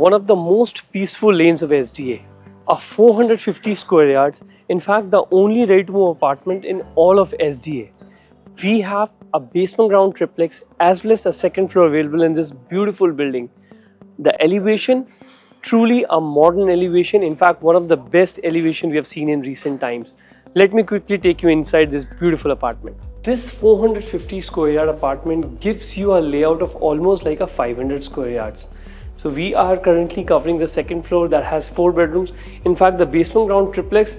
one of the most peaceful lanes of SDA. A 450 square yards, in fact the only ready-to-move apartment in all of SDA. We have a basement ground triplex as well as a second floor available in this beautiful building. The elevation, truly a modern elevation, in fact one of the best elevation we have seen in recent times. Let me quickly take you inside this beautiful apartment. This 450 square yard apartment gives you a layout of almost like a 500 square yards. So we are currently covering the second floor that has 4 bedrooms. In fact, the basement ground triplex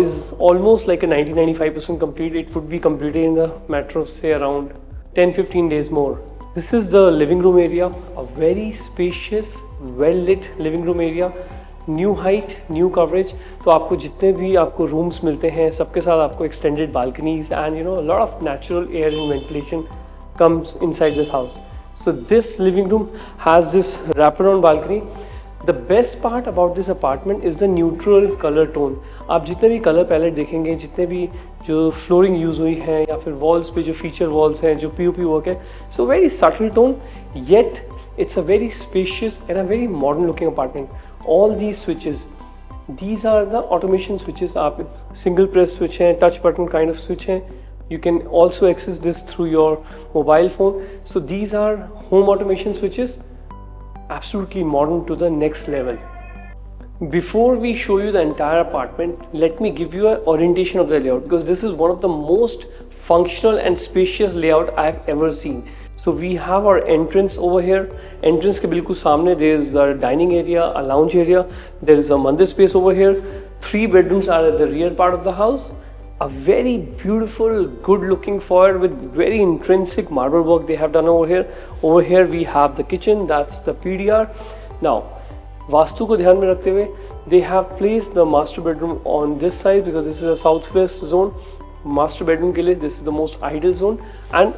is almost like a 90-95% complete. It would be completed in the matter of say around 10-15 days more. This is the living room area, a very spacious, well lit living room area. New height, new coverage. तो आपको जितने भी आपको rooms मिलते हैं सबके साथ आपको extended balconies and you know lot of natural air and ventilation comes inside this house. So this living room has this wraparound balcony. The best part about this apartment is the neutral color tone. आप जितने भी colour palette देखेंगे, जितने भी जो flooring use हुई है या फिर वॉल्स पे जो फीचर वॉल्स हैं, जो POP वर्क है, so very subtle tone, yet it's a very spacious and a very modern looking apartment. All these switches, these are the automation switches. आप single press switch हैं, touch button kind of switch हैं. You can also access this through your mobile phone. So these are home automation switches, absolutely modern to the next level. Before we show you the entire apartment, let me give you an orientation of the layout, because this is one of the most functional and spacious layout I have ever seen. So we have our entrance over here. Entrance के बिल्कुल सामने there is a dining area, a lounge area. There is a mandir space over here. 3 bedrooms are at the rear part of the house. A very beautiful, good-looking foyer with very intrinsic marble work they have done over here. Over here we have the kitchen. That's the PDR. Now, vastu को ध्यान में रखते हुए, they have placed the master bedroom on this side because this is a southwest zone. Master bedroom के लिए this is the most ideal zone, and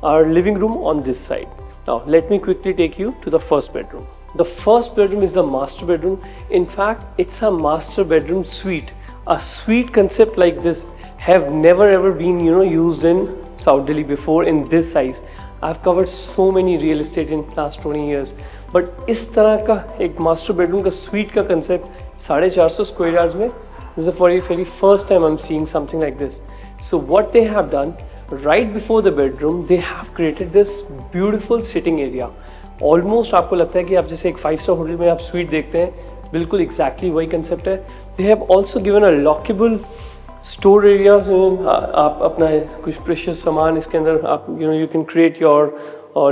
our living room on this side. Now let me quickly take you to the first bedroom. The first bedroom is the master bedroom. In fact, it's a master bedroom suite. A suite concept like this have never ever been used in South Delhi before in this size. I've covered so many real estate in last 20 years, but इस तरह का एक master bedroom का suite का concept 450 square yards में, this is the very first time I'm seeing something like this. So what they have done, right before the bedroom they have created this beautiful sitting area. Almost आपको लगता है कि आप जैसे एक 5-star hotel में आप suite देखते हैं, बिल्कुल exactly वही concept है. They have also given a lockable store area. आप अपना कुछ precious सामान इसके अंदर आप you can create your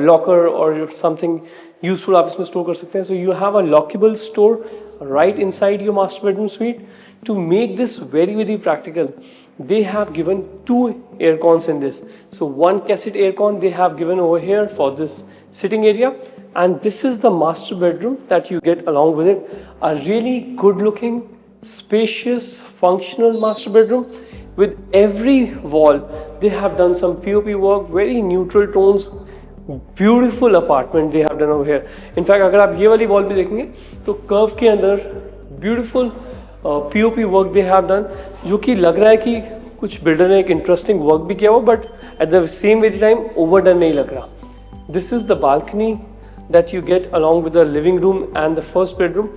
locker or something useful आप इसमें store कर सकते हैं. So you have a lockable store right inside your master bedroom suite. To make this very practical, they have given 2 air cons in this. So one cassette air con they have given over here for this sitting area, and this is the master bedroom that you get along with it. A really good looking, spacious, functional master bedroom. With every wall they have done some POP work, very neutral tones. Beautiful apartment they have done over here. In fact, अगर आप ये वाली wall भी देखेंगे तो curve के अंदर beautiful POP work they have done, जो कि लग रहा है कि कुछ बिल्डर ने एक इंटरेस्टिंग वर्क भी किया हो, but at the same very time overdone नहीं लग रहा. This is the balcony that you get along with the living room and the first bedroom.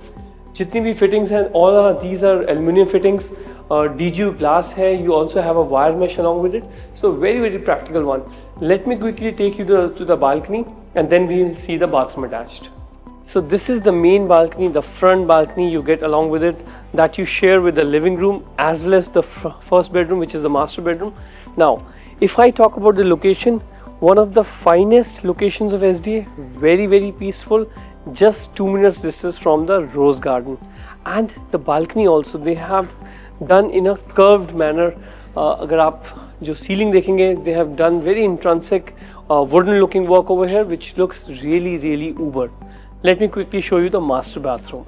जितनी भी फिटिंग्स हैं all are these are aluminium fittings. DGU glass है. You also have a wire mesh along with it. So very practical one. Let me quickly take you to the balcony and then we will see the bathroom attached. So this is the main balcony, the front balcony you get along with it, that you share with the living room as well as the first bedroom, which is the master bedroom. Now, if I talk about the location, one of the finest locations of SDA, very peaceful, just 2 minutes distance from the rose garden. And the balcony also they have done in a curved manner. अगर आप जो ceiling देखेंगे, they have done very intrinsic wooden looking work over here, which looks really uber. Let me quickly show you the master bathroom.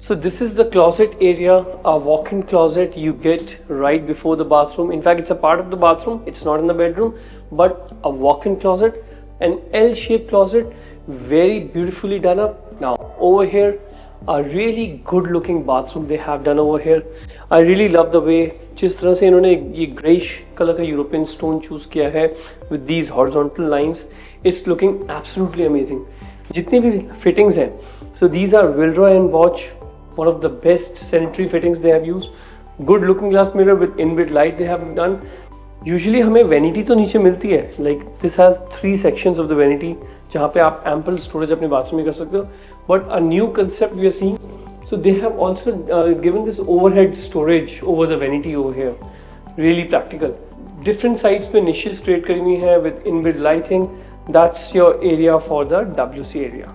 So this is the closet area, a walk-in closet you get right before the bathroom. In fact, it's a part of the bathroom. It's not in the bedroom, but a walk-in closet, an L-shaped closet, very beautifully done up. Now over here, a really good-looking bathroom they have done over here. I really love the way जिस तरह से इन्होंने ये grayish color का European stone choose किया है with these horizontal lines. It's looking absolutely amazing. जितनी भी fittings हैं, so these are Wilroy and Bosch, one of the best sanitary fittings they have used. Good looking glass mirror with inbuilt light they have done. Usually हमें vanity तो नीचे मिलती है, like this has 3 sections of the vanity जहाँ पे आप ample storage अपने bathroom में कर सकते हो. But a new concept we are seeing, so they have also given this overhead storage over the vanity over here. Really practical. Different sides पे niches create करी हुई हैं with inbuilt lighting. That's your area for the WC area.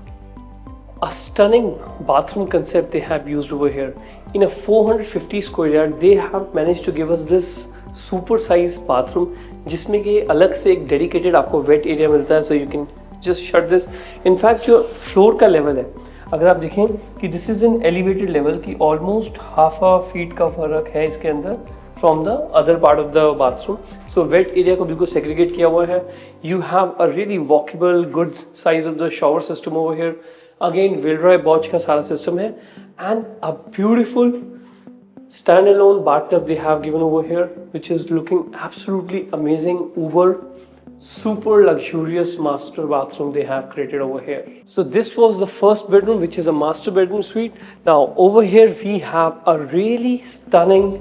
A stunning bathroom concept they have used over here. In a 450 square yard, they have managed to give us this super size bathroom जिसमें कि अलग से एक dedicated आपको wet area मिलता है, so you can just shut this. In fact जो floor का level है, अगर आप देखें कि this is an elevated level कि almost half a feet का फर्क है इसके अंदर from the other part of the bathroom. So wet area को बिल्कुल segregate किया हुआ है. You have a really walkable, good size of the shower system over here. Again, Wilroy Bosch का सारा system है, and a beautiful standalone bathtub they have given over here, which is looking absolutely amazing. Uber super luxurious master bathroom they have created over here. So this was the first bedroom, which is a master bedroom suite. Now over here we have a really stunning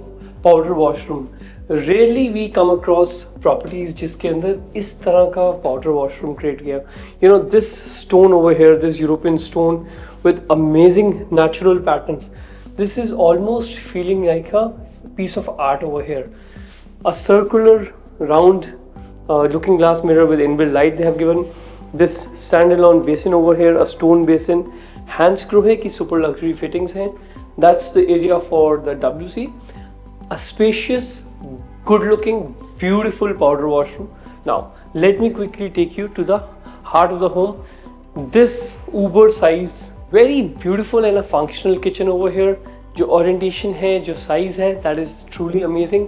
powder washroom. Rarely we come across properties जिसके अंदर इस तरह का powder washroom create किया. You know, this stone over here, this European stone with amazing natural patterns. This is almost feeling like a piece of art over here. A circular round looking glass mirror with inbuilt light they have given. This standalone basin over here, a stone basin. Hand screw है कि super luxury fittings हैं. That's the area for the WC. A spacious, good looking, beautiful powder washroom. Now let me quickly take you to the heart of the home. This uber size, very beautiful and a functional kitchen over here. जो orientation है, जो size है, that is truly amazing.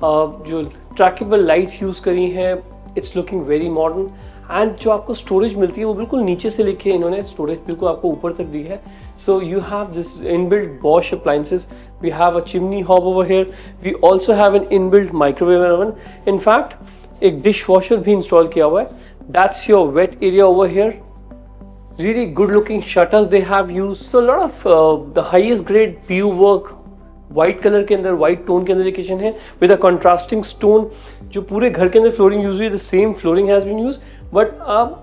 जो trackable light use करी है, it's looking very modern. And जो आपको storage मिलती है वो बिल्कुल नीचे से लेके इन्होंने storage बिल्कुल आपको ऊपर तक दी है. So you have this inbuilt Bosch appliances. We have a chimney hob over here. We also have an inbuilt microwave oven. In fact, एक dishwasher भी install किया हुआ है. That's your wet area over here. Really good looking shutters they have used. So a lot of the highest grade PU work. White color के अंदर, white tone के अंदर ये kitchen है with a contrasting stone. जो पूरे घर के अंदर flooring use हुई है, the same flooring has been used, but a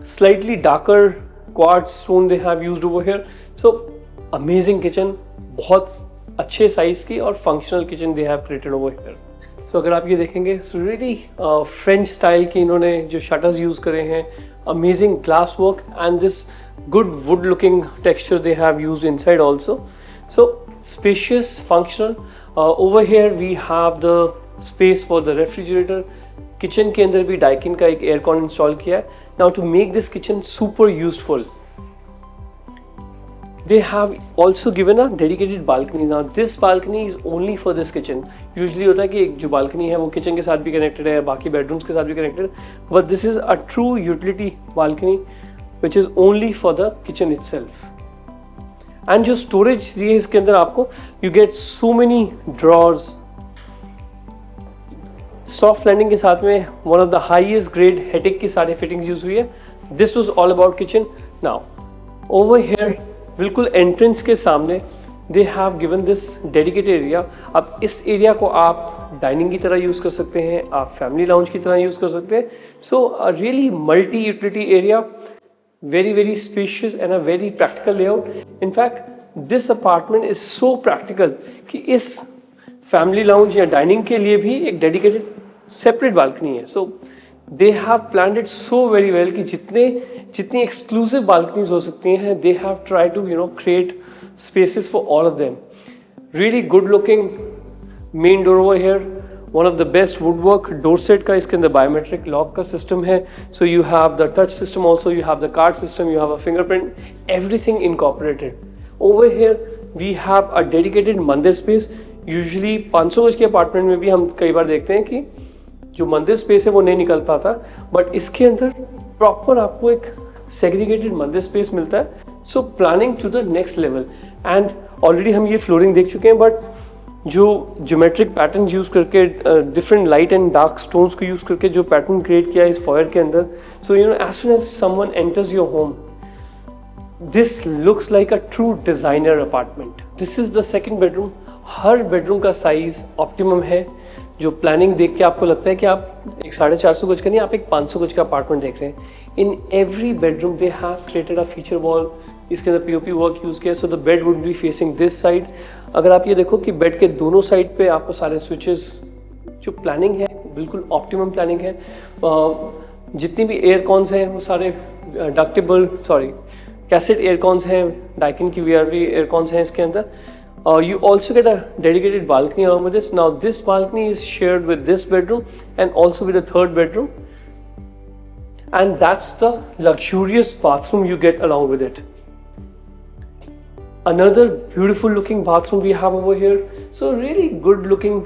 slightly darker quartz stone they have used over here. So amazing kitchen, बहुत अच्छे साइज की और functional kitchen they have created over here. So अगर आप ये देखेंगे, रियली फ्रेंच स्टाइल की इन्होंने जो शटर्स यूज करे हैं, amazing glass work and this good wood looking texture they have used inside also. So spacious, functional. Over here we have the space for the refrigerator. Kitchen के अंदर भी Daikin का एक एयरकॉन इंस्टॉल किया है. Now to make this kitchen super useful, they have also given a dedicated balcony. Now this balcony is only for this kitchen. Usually होता है कि एक जो balcony है वो kitchen के साथ भी connected है, बाकी bedrooms के साथ भी connected है, but this is a true utility balcony which is only for the kitchen itself. And जो storage दी है इसके अंदर आपको, you get so many drawers. Soft landing के साथ में one of the highest grade Hetic की सारी fittings use हुई है. This was all about kitchen. Now over here बिल्कुल एंट्रेंस के सामने they have given this dedicated area. अब इस एरिया को आप डाइनिंग की तरह यूज़ कर सकते हैं, आप फैमिली लाउंज की तरह यूज़ कर सकते हैं. So really multi utility area, very very spacious and a very practical layout. In fact this apartment is so practical कि इस फैमिली लाउंज या डाइनिंग के लिए भी एक डेडिकेटेड सेपरेट बालकनी है. So they have planned it so very well कि जितनी एक्सक्लूसिव बालकनीज हो सकती हैं, they have try to create spaces for all of them. Really good looking main door over here, one of the best wood work door set का. इसके अंदर biometric lock का system है. So you have the touch system also, you have the card system, you have a fingerprint, everything incorporated. Over here we have a dedicated mandir space. Usually 500 गज के apartment में भी हम कई बार देखते हैं कि जो मंदिर स्पेस है वो नहीं निकल पाता, बट इसके अंदर प्रॉपर आपको एक सेग्रीगेटेड मंदिर स्पेस मिलता है. So planning to the next level. And already हम ये फ्लोरिंग देख चुके हैं, बट जो ज्योमेट्रिक पैटर्न यूज़ करके, different light and dark stones को यूज़ करके जो पैटर्न क्रिएट किया है इस फॉयर के अंदर. So as soon as someone enters your home, This looks like a true designer apartment. This is the second bedroom. Her bedroom का size optimum है. जो प्लानिंग देख के आपको लगता है कि आप एक 450 गज का नहीं, आप एक 500 गज का अपार्टमेंट देख रहे हैं. In every bedroom they have created a feature wall. इसके अंदर पीओपी वर्क यूज़ किया, so the bed would be facing this side. अगर आप ये देखो कि बेड के दोनों साइड पे आपको सारे स्विचेस, जो प्लानिंग है बिल्कुल ऑप्टिमम प्लानिंग है. जितनी भी एयर कॉन्स हैं वो सारे डक्टेबल कैसेट एयर कॉन्स हैं, डाइकिन की वीआरवी एयर कॉन्स हैं इसके अंदर. You also get a dedicated balcony along with this. Now this balcony is shared with this bedroom and also with the third bedroom, and that's the luxurious bathroom you get along with it. Another beautiful looking bathroom we have over here. So really good looking,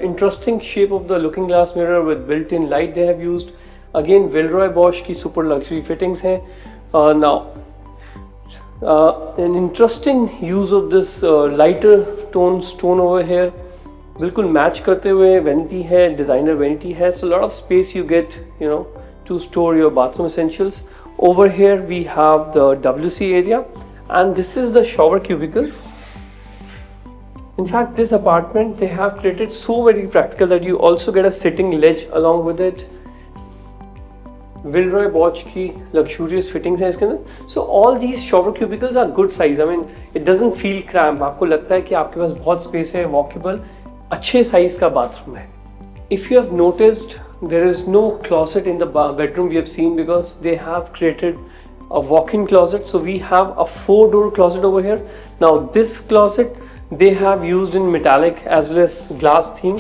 interesting shape of the looking glass mirror with built-in light they have used. Again Villeroy Bosch की super luxury fittings हैं. Now an interesting use of this lighter tone stone over here. बिल्कुल match करते हुए vanity है, designer vanity है. So a lot of space you get, you know, to store your bathroom essentials. Over here we have the WC area, and this is the shower cubicle. In fact, this apartment they have created so very practical that you also get a sitting ledge along with it. Villeroy Bosch की luxurious fittings हैं इसके अंदर. So all these shower cubicles are good size. I mean, it doesn't feel cramped. आपको लगता है कि आपके पास बहुत space है, walkable, अच्छे size का bathroom है. If you have noticed, there is no closet in the bedroom we have seen because they have created a walk-in closet. So we have a 4-door closet over here. Now this closet they have used in metallic as well as glass theme.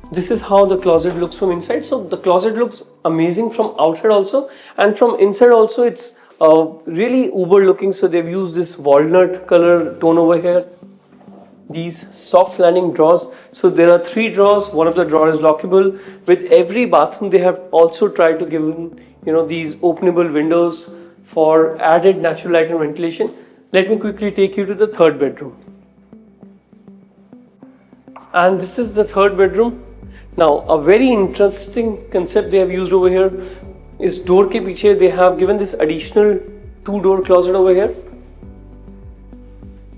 This is how the closet looks from inside. So the closet looks amazing from outside also, and from inside also it's really uber looking. So they've used this walnut color tone over here. These soft landing drawers. So there are 3 drawers. One of the drawers is lockable. With every bathroom they have also tried to give, you know, these openable windows for added natural light and ventilation. Let me quickly take you to the third bedroom. And this is the third bedroom. Now a very interesting concept they have used over here is door के पीछे they have given this additional 2-door closet over here.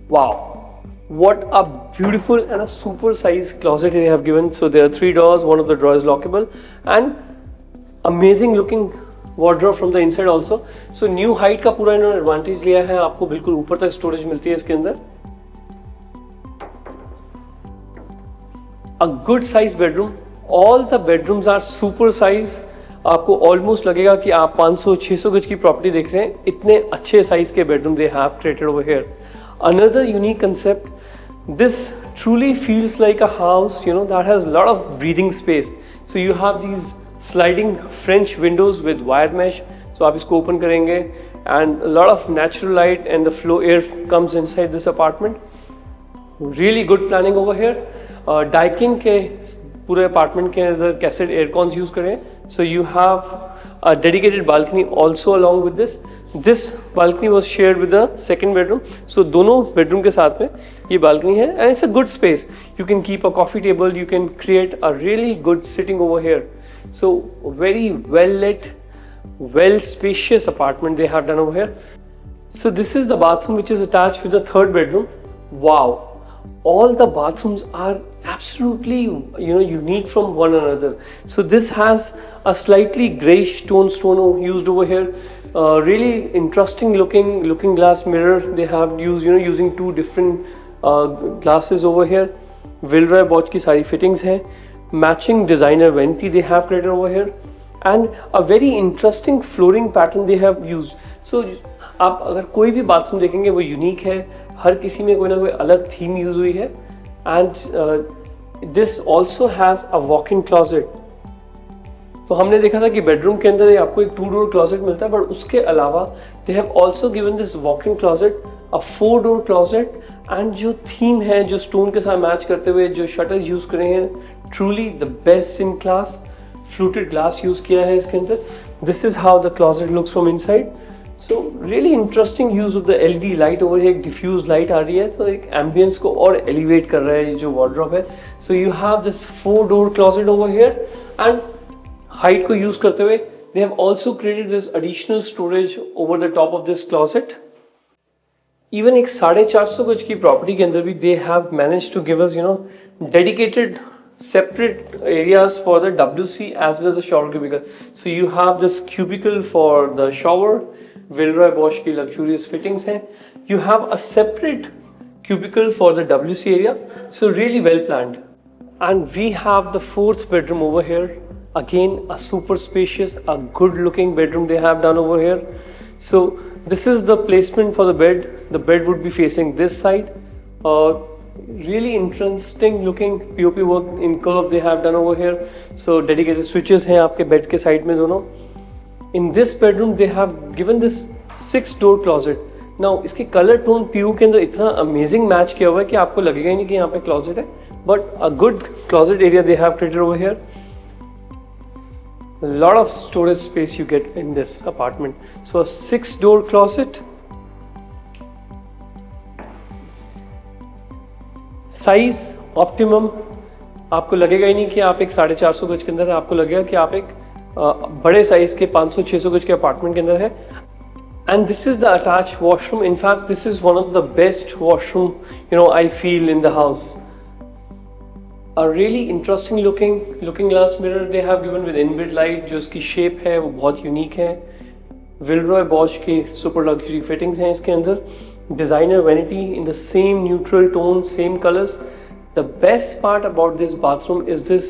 Wow, what a beautiful and a super size closet they have given. So there are 3 doors, one of the drawers is lockable, and amazing looking wardrobe from the inside also. So new height का पूरा इन्होंने advantage लिया है, आपको बिल्कुल ऊपर तक storage मिलती है इसके अंदर. A good size bedroom. All the bedrooms are super size. आपको ऑलमोस्ट लगेगा कि आप 500-600 गज की प्रॉपर्टी देख रहे हैं. इतने अच्छे साइज के bedroom they have created over here. Another unique concept. This truly feels like a house, you know, that has a lot of breathing space. So you have these sliding French windows with wire mesh. So आप इसको open करेंगे and a lot of natural light and the flow air comes inside this apartment. Really good planning over here. Daikin के पूरे apartment के अंदर cassette air cons use करें. So you have a dedicated balcony also along with this. This balcony was shared with the second bedroom. So दोनों bedroom के साथ में ये बालकनी है and it's a good space. You can keep a coffee table, you can create a really good sitting over here. So very well late, well spacious apartment they have done over here. So this is the bathroom which is attached with the third bedroom. Wow, all the bathrooms are absolutely, you know, unique from one another. So this has a slightly greyish stone used over here. Really interesting looking glass mirror they have used, you know, using 2 different glasses over here. Villeroy Bosch की सारी fittings है. Matching designer vanity they have created over here, and a very interesting flooring pattern they have used. So आप अगर कोई भी bathroom देखेंगे वो unique है, हर किसी में कोई ना कोई अलग थीम यूज हुई है. And this also has a walk in closet. तो हमने देखा था कि बेडरूम के अंदर आपको एक 2-door क्लॉजेट मिलता है, बट उसके अलावा दे have also given this walk in closet, a 4-door closet. And जो थीम है, जो स्टोन के साथ मैच करते हुए जो शटर्स यूज करे हैं, truly the best in class. Fluted glass use किया है इसके अंदर. This is how the closet looks from inside. So really interesting use of the LED light over है. एक डिफ्यूज लाइट आ रही है तो एक एम्बियंस को और एलिवेट कर रहा है ये जो वार्डरोब है. So you have this 4-door closet over here, and height को यूज करते हुए they have also created this additional storage over the top of this closet. Even एक 450 गज की प्रॉपर्टी के अंदर भी they have manage to give us dedicated separate areas for the WC as well as the shower cubicle. So you have this cubicle for the shower, Villeroy Bosch की luxurious fittings हैं. You have a separate cubicle for the WC area. So really well planned. And we have the 4th bedroom over here. Again a super spacious, a good looking bedroom they have done over here. So this is the placement for the bed. The bed would be facing this side. Really interesting looking POP work in curve they have done over here. So dedicated switches हैं आपके bed के side में दोनों. In this bedroom they have given this 6-door closet. Now इसके colour tone PU के अंदर इतना amazing match किया हुआ है कि आपको लगेगा ही नहीं कि यहाँ पे क्लोजेट है. But a good closet area they have created over here. A lot of storage space you get in this apartment. So a 6-door closet. Size optimum, आपको लगेगा ही नहीं कि आप एक 450 गज के अंदर है, आपको लगेगा कि आप एक बड़े साइज के 500-600 गज के अपार्टमेंट के अंदर है. And this is the attach washroom. In fact this is one of the best washroom I feel in the house. A really interesting looking glass mirror they have given with inbuilt light. जो इसकी shape है वो बहुत unique है. विलरॉय Bosch की super luxury fittings हैं इसके अंदर. Designer vanity in the same neutral tone, same colors. The best part about this bathroom is this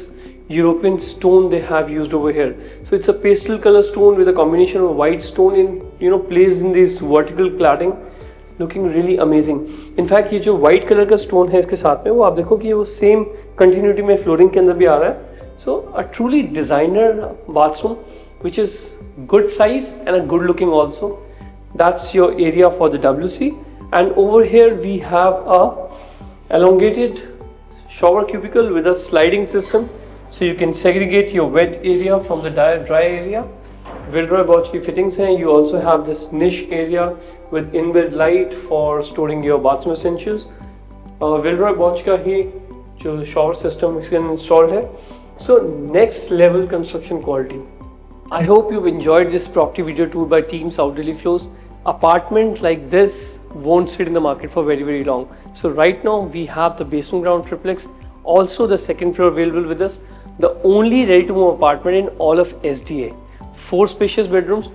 European stone they have used over here. So it's a pastel color stone with a combination of white stone in placed in this vertical cladding, looking really amazing. In fact ये जो white color का stone है इसके साथ में वो आप देखो कि वो same continuity में flooring के अंदर भी आ रहा है. So a truly designer bathroom which is good size and a good looking also. That's your area for the WC. And over here we have a elongated shower cubicle with a sliding system, so you can segregate your wet area from the dry area. Villeroy Bosch की fittings हैं. You also have this niche area with inbuilt light for storing your bathroom essentials. Villeroy Bosch का ही जो shower system इसके अंदर installed है. So next level construction quality. I hope you've enjoyed this property video tour by Team South Delhi Floors. Apartment like this won't sit in the market for very long. So right now we have the basement ground triplex, also the second floor available with us, the only ready to move apartment in all of SDA. 4 spacious bedrooms.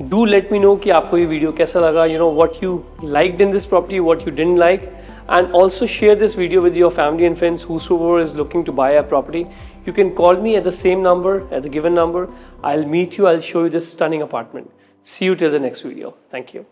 Do let me know कि आपको ये video कैसा लगा, what you liked in this property, what you didn't like, and also share this video with your family and friends whosoever is looking to buy a property. You can call me at the same number, at the given number. I'll meet you, I'll show you this stunning apartment. See you till the next video. Thank you.